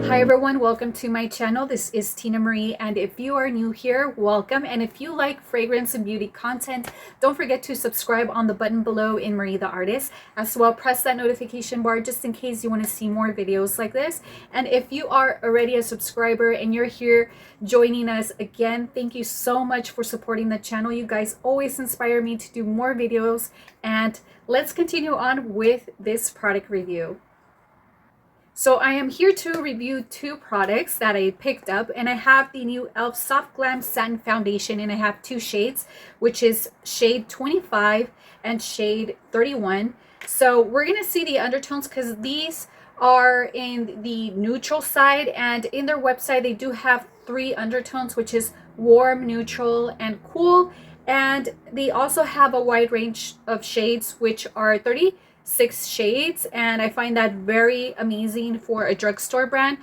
Hi everyone, welcome to my channel. This is Tina Marie, and if you are new here, welcome. And if you like fragrance and beauty content, don't forget to subscribe on the button below in Marie the Artist. As well, press that notification bar just in case you want to see more videos like this. And if you are already a subscriber and you're here joining us again, thank you so much for supporting the channel. You guys always inspire me to do more videos, and let's continue on with this product review. So I am here to review two products that I picked up, and I have the new e.l.f. Soft Glam Satin Foundation, and I have two shades, which is shade 25 and shade 31. So we're going to see the undertones because these are in the neutral side, and in their website they do have three undertones, which is warm, neutral, and cool. And they also have a wide range of shades, which are 36 shades, and I find that very amazing for a drugstore brand.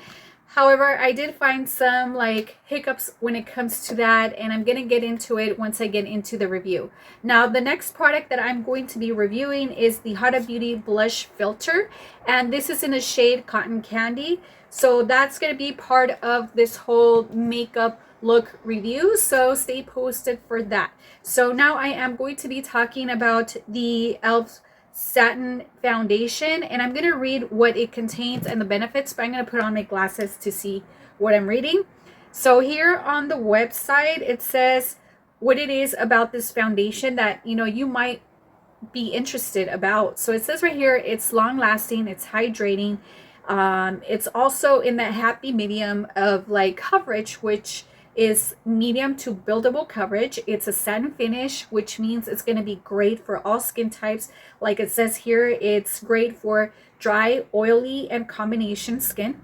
However, I did find some hiccups when it comes to that, and I'm gonna get into it once I get into the review. Now, the next product that I'm going to be reviewing is the Huda Beauty Blush Filter, and this is in the shade Cotton Candy. So that's gonna be part of this whole makeup look review, so stay posted for that. So now I am going to be talking about the e.l.f. Satin Foundation, and I'm going to read what it contains and the benefits, but I'm going to put on my glasses to see what I'm reading. So here on the website, it says what it is about this foundation that you might be interested about. So it says right here, it's long lasting, it's hydrating, it's also in that happy medium of coverage, which is medium to buildable coverage. It's a satin finish, which means it's going to be great for all skin types. Like it says here, it's great for dry, oily, and combination skin.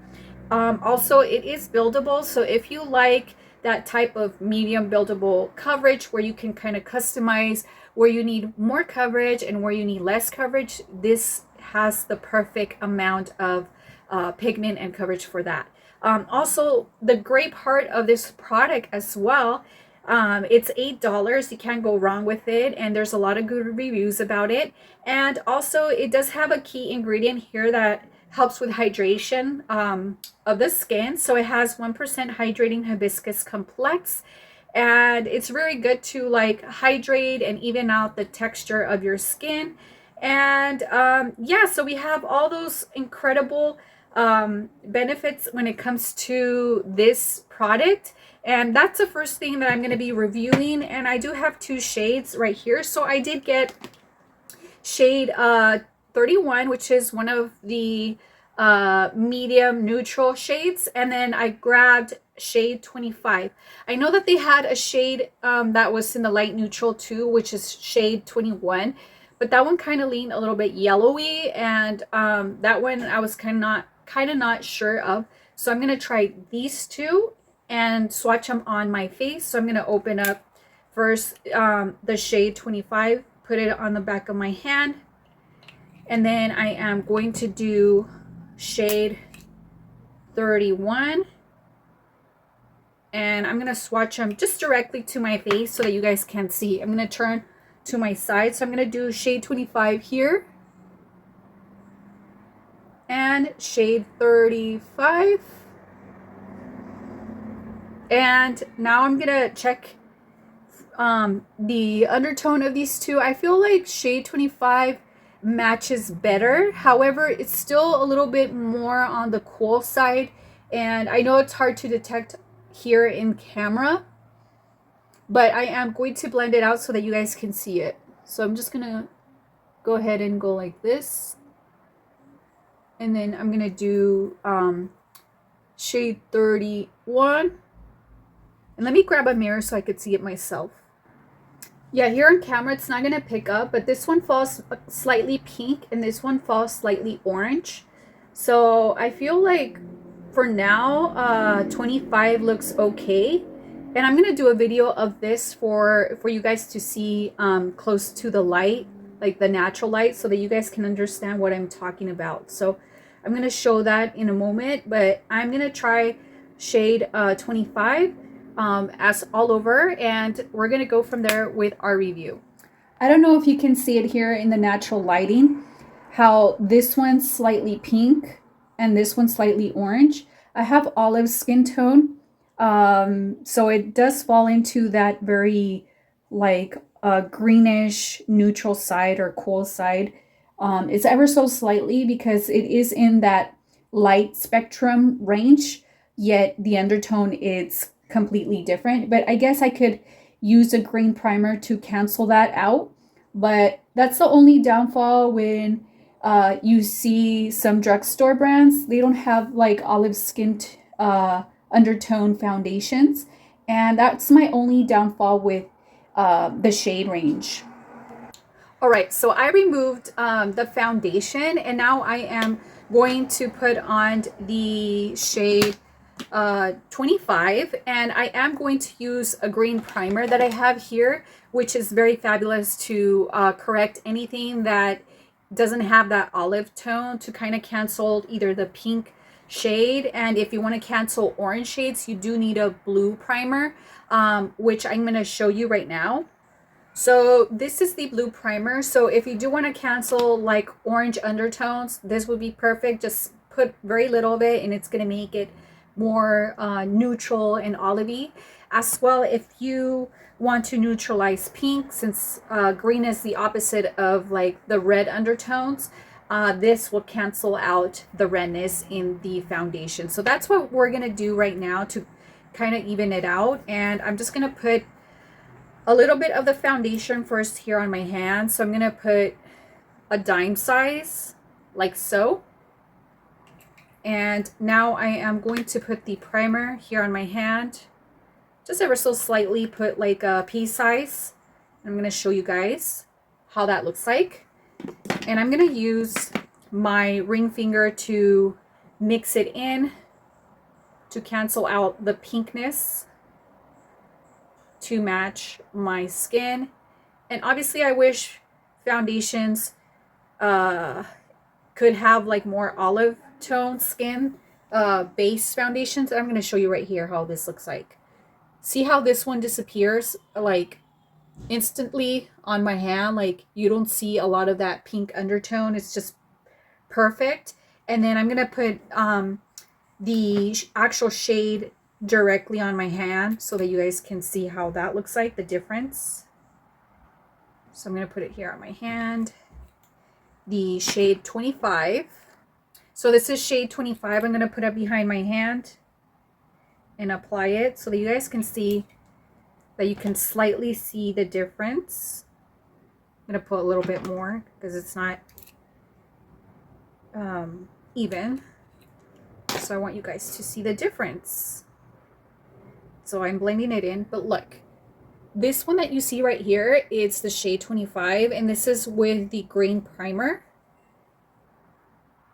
Also, it is buildable, so if you like that type of medium buildable coverage where you can kind of customize where you need more coverage and where you need less coverage, this has the perfect amount of pigment and coverage for that. Also, the great part of this product as well, it's $8. You can't go wrong with it, and there's a lot of good reviews about it. And also, it does have a key ingredient here that helps with hydration of the skin. So it has 1% hydrating hibiscus complex, and it's very good to hydrate and even out the texture of your skin. And yeah, so we have all those incredible benefits when it comes to this product, and that's the first thing that I'm going to be reviewing. And I do have two shades right here. So I did get shade 31, which is one of the medium neutral shades, and then I grabbed shade 25. I know that they had a shade that was in the light neutral too, which is shade 21, but that one kind of leaned a little bit yellowy, and that one I was kind of not sure of. So I'm going to try these two and swatch them on my face. So I'm going to open up first the shade 25, put it on the back of my hand, and then I am going to do shade 31, and I'm going to swatch them just directly to my face so that you guys can see. I'm going to turn to my side. So I'm going to do shade 25 here and shade 35. And now I'm gonna check the undertone of these two. I feel like shade 25 matches better. However, it's still a little bit more on the cool side, and I know it's hard to detect here in camera, but I am going to blend it out so that you guys can see it. So I'm just gonna go ahead and go like this. And then I'm going to do shade 31. And let me grab a mirror so I could see it myself. Yeah, here on camera it's not going to pick up, but this one falls slightly pink and this one falls slightly orange. So I feel like for now 25 looks okay. And I'm going to do a video of this for you guys to see close to the light, like the natural light, so that you guys can understand what I'm talking about. So I'm going to show that in a moment, but I'm going to try shade 25 as all over, and we're going to go from there with our review. I don't know if you can see it here in the natural lighting, how this one's slightly pink and this one's slightly orange. I have olive skin tone. So it does fall into that very like greenish neutral side or cool side. It's ever so slightly because it is in that light spectrum range, yet the undertone is completely different. But I guess I could use a green primer to cancel that out. But that's the only downfall when you see some drugstore brands. They don't have like olive skin undertone foundations. And that's my only downfall with the shade range. All right, so I removed the foundation and now I am going to put on the shade 25, and I am going to use a green primer that I have here, which is very fabulous to correct anything that doesn't have that olive tone, to kind of cancel either the pink shade, and if you want to cancel orange shades, you do need a blue primer, which I'm going to show you right now. So this is the blue primer. So if you do want to cancel like orange undertones, this would be perfect. Just put very little of it and it's going to make it more neutral and olivey. As well, if you want to neutralize pink, since green is the opposite of like the red undertones, this will cancel out the redness in the foundation. So that's what we're going to do right now to kind of even it out. And I'm just going to put a little bit of the foundation first here on my hand. So I'm going to put a dime size like so. And now I am going to put the primer here on my hand. Just ever so slightly, put like a pea size. I'm going to show you guys how that looks like. And I'm going to use my ring finger to mix it in to cancel out the pinkness to match my skin. And obviously I wish foundations could have like more olive tone skin base foundations. I'm going to show you right here how this looks like. See how this one disappears like instantly on my hand? Like you don't see a lot of that pink undertone. It's just perfect. And then I'm going to put the actual shade directly on my hand so that you guys can see how that looks like, the difference. So I'm going to put it here on my hand. The shade 25. So this is shade 25. I'm going to put it behind my hand and apply it so that you guys can see that you can slightly see the difference. I'm going to put a little bit more because it's not even. So I want you guys to see the difference. So I'm blending it in, but look, this one that you see right here, it's the shade 25, and this is with the green primer.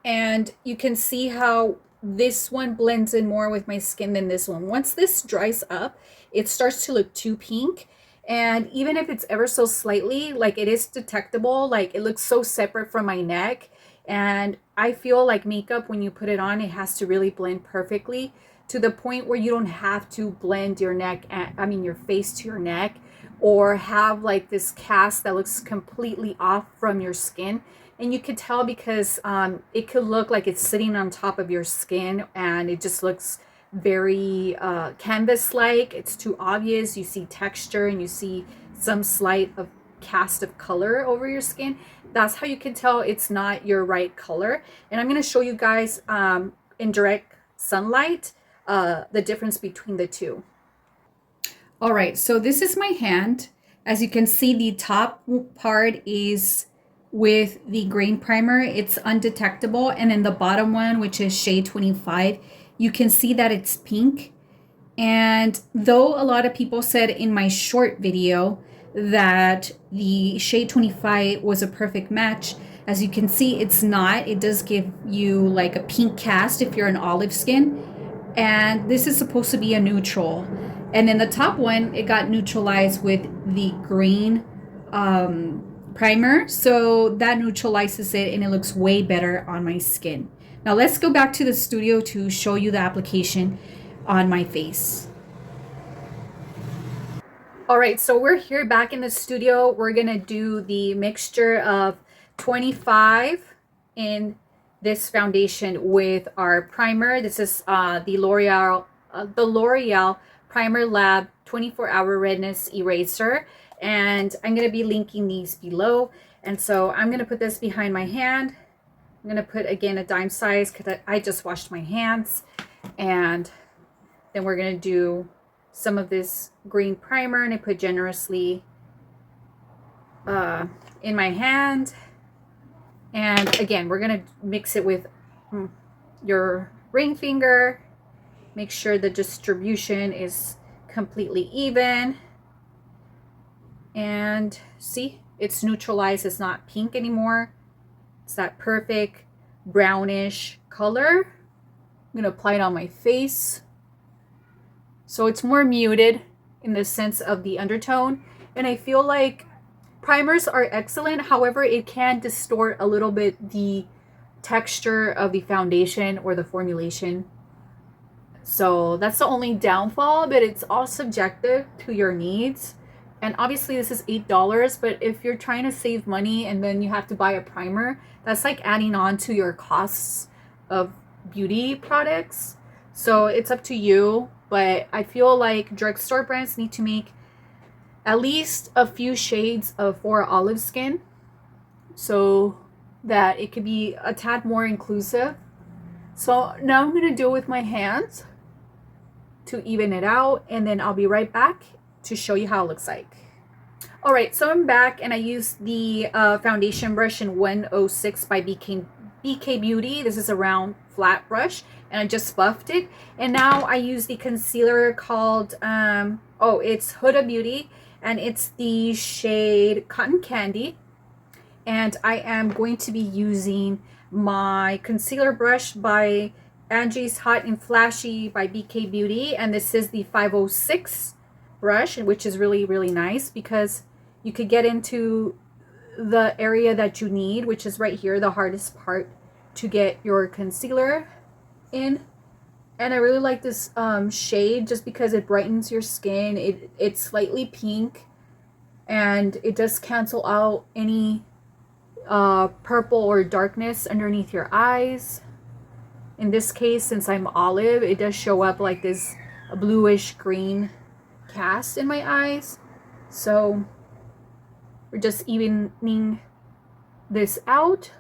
And you can see how this one blends in more with my skin than this one. Once this dries up, it starts to look too pink. And even if it's ever so slightly, like it is detectable, like it looks so separate from my neck. And I feel like makeup, when you put it on, it has to really blend perfectly to the point where you don't have to blend your neck, your face to your neck, or have like this cast that looks completely off from your skin. And you could tell because it could look like it's sitting on top of your skin and it just looks very canvas-like. It's too obvious. You see texture and you see some slight of cast of color over your skin. That's how you can tell it's not your right color. And I'm going to show you guys in direct sunlight the difference between the two. All right, so this is my hand. As you can see, the top part is with the green primer. It's undetectable. And then the bottom one, which is shade 25, you can see that it's pink. And though a lot of people said in my short video that the shade 25 was a perfect match, as you can see, it's not. It does give you like a pink cast if you're an olive skin. And this is supposed to be a neutral. And then the top one, it got neutralized with the green primer. So that neutralizes it and it looks way better on my skin. Now let's go back to the studio to show you the application on my face. All right, so we're here back in the studio. We're gonna do the mixture of 25 in this foundation with our primer. This is the L'Oreal Primer Lab 24-hour redness eraser, and I'm going to be linking these below. And so I'm going to put this behind my hand. I'm going to put, again, a dime size because I just washed my hands. And then we're going to do some of this green primer, and I put generously in my hand. And again, we're going to mix it with your ring finger. Make sure the distribution is completely even. And see, it's neutralized. It's not pink anymore. It's that perfect brownish color. I'm going to apply it on my face. So it's more muted in the sense of the undertone. And I feel like primers are excellent. However, it can distort a little bit the texture of the foundation or the formulation. So that's the only downfall, but it's all subjective to your needs. And obviously this is $8, but if you're trying to save money and then you have to buy a primer, that's like adding on to your costs of beauty products. So it's up to you, but I feel like drugstore brands need to make at least a few shades for olive skin so that it could be a tad more inclusive. So now I'm going to do it with my hands to even it out, and then I'll be right back to show you how it looks like. All right, so I'm back, and I used the foundation brush in 106 by BK Beauty. This is a round flat brush, and I just buffed it. And now I use the concealer called it's Huda Beauty, and it's the shade Cotton Candy. And I am going to be using my concealer brush by Angie's Hot and Flashy by BK Beauty, and this is the 506 brush, which is really, really nice because you could get into the area that you need, which is right here, the hardest part to get your concealer in. And I really like this shade just because it brightens your skin. It's slightly pink, and it does cancel out any purple or darkness underneath your eyes. In this case, since I'm olive, it does show up like this bluish green cast in my eyes. So we're just evening this out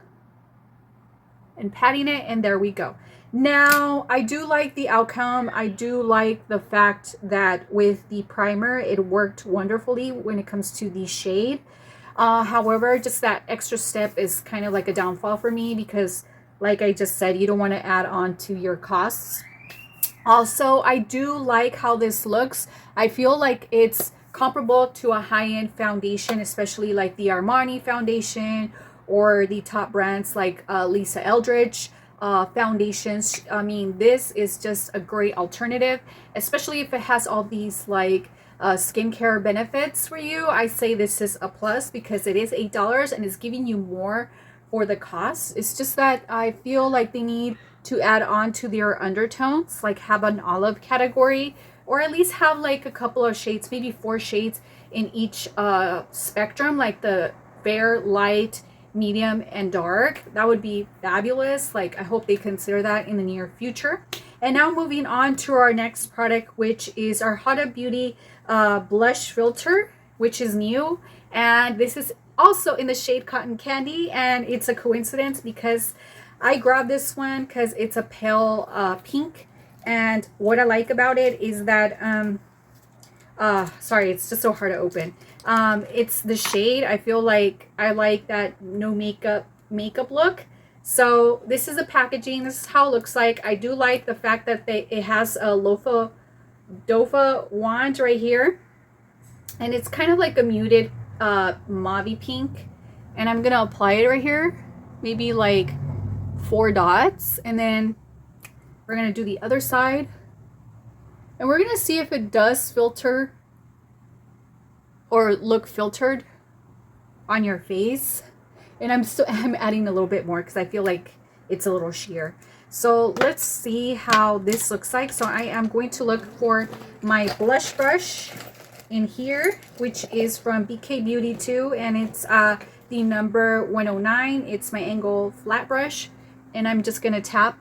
and patting it, and there we go. Now, I do like the outcome. I do like the fact that with the primer, it worked wonderfully when it comes to the shade. However, just that extra step is kind of like a downfall for me because, like I just said, you don't want to add on to your costs. Also, I do like how this looks. I feel like it's comparable to a high-end foundation, especially like the Armani foundation or the top brands like Lisa Eldridge foundations. I mean, this is just a great alternative, especially if it has all these like skincare benefits for you. I say this is a plus because it is $8 and it's giving you more for the cost. It's just that I feel like they need to add on to their undertones, like have an olive category, or at least have like a couple of shades, maybe 4 shades in each spectrum, like the fair, light, medium, and dark. That would be fabulous. Like, I hope they consider that in the near future. And now moving on to our next product, which is our Huda Beauty blush filter, which is new. And this is also in the shade Cotton Candy, and it's a coincidence because I grabbed this one because it's a pale pink. And what I like about it is that sorry, it's just so hard to open. It's the shade. I feel like I like that no makeup look. So this is the packaging. This is how it looks like. I do like the fact that it has a lofa dofa wand right here, and it's kind of like a muted mauve pink. And I'm gonna apply it right here, maybe like 4 dots, and then we're gonna do the other side, and we're gonna see if it does filter or look filtered on your face. And I'm adding a little bit more because I feel like it's a little sheer. So let's see how this looks like. So I am going to look for my blush brush in here, which is from BK Beauty too, and it's the number 109. It's my angle flat brush, and I'm just gonna tap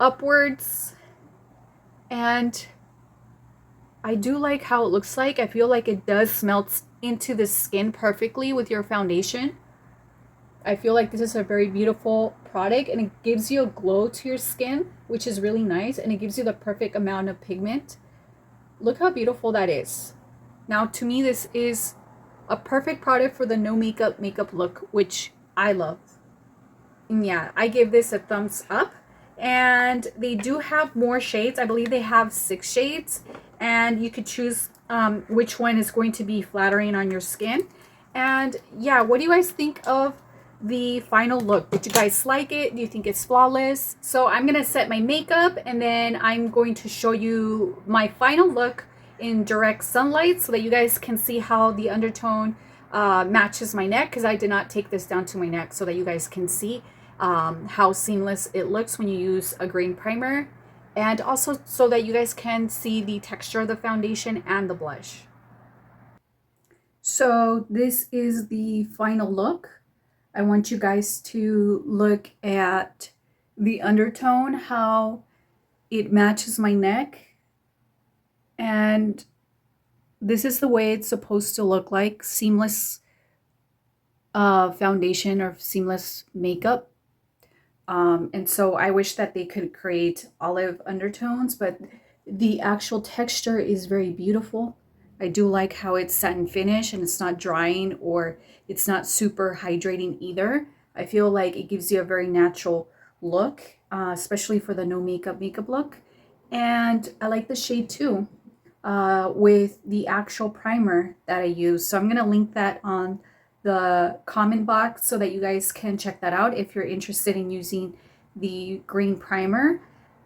upwards, and I do like how it looks like. I feel like it does melt into the skin perfectly with your foundation. I feel like this is a very beautiful product, and it gives you a glow to your skin, which is really nice, and it gives you the perfect amount of pigment. Look how beautiful that is. Now, to me, this is a perfect product for the no makeup look, which I love. And yeah, I give this a thumbs up. And they do have more shades. I believe they have 6 shades, and you could choose which one is going to be flattering on your skin. And yeah, what do you guys think of the final look? Did you guys like it? Do you think it's flawless? So I'm gonna set my makeup, and then I'm going to show you my final look in direct sunlight so that you guys can see how the undertone matches my neck, because I did not take this down to my neck, so that you guys can see how seamless it looks when you use a green primer, and also so that you guys can see the texture of the foundation and the blush. So this is the final look. I want you guys to look at the undertone, how it matches my neck, and this is the way it's supposed to look like. Seamless foundation or seamless makeup. And so I wish that they could create olive undertones, but the actual texture is very beautiful. I do like how it's satin finish, and it's not drying or it's not super hydrating either. I feel like it gives you a very natural look, especially for the no makeup look. And I like the shade too, with the actual primer that I use. So I'm going to link that on the comment box so that you guys can check that out if you're interested in using the green primer.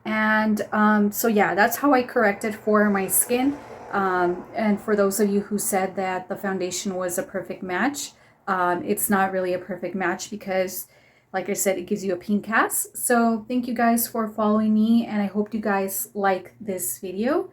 And so yeah, that's how I corrected for my skin. And for those of you who said that the foundation was a perfect match, it's not really a perfect match because, like I said, it gives you a pink cast. So thank you guys for following me, and I hope you guys like this video.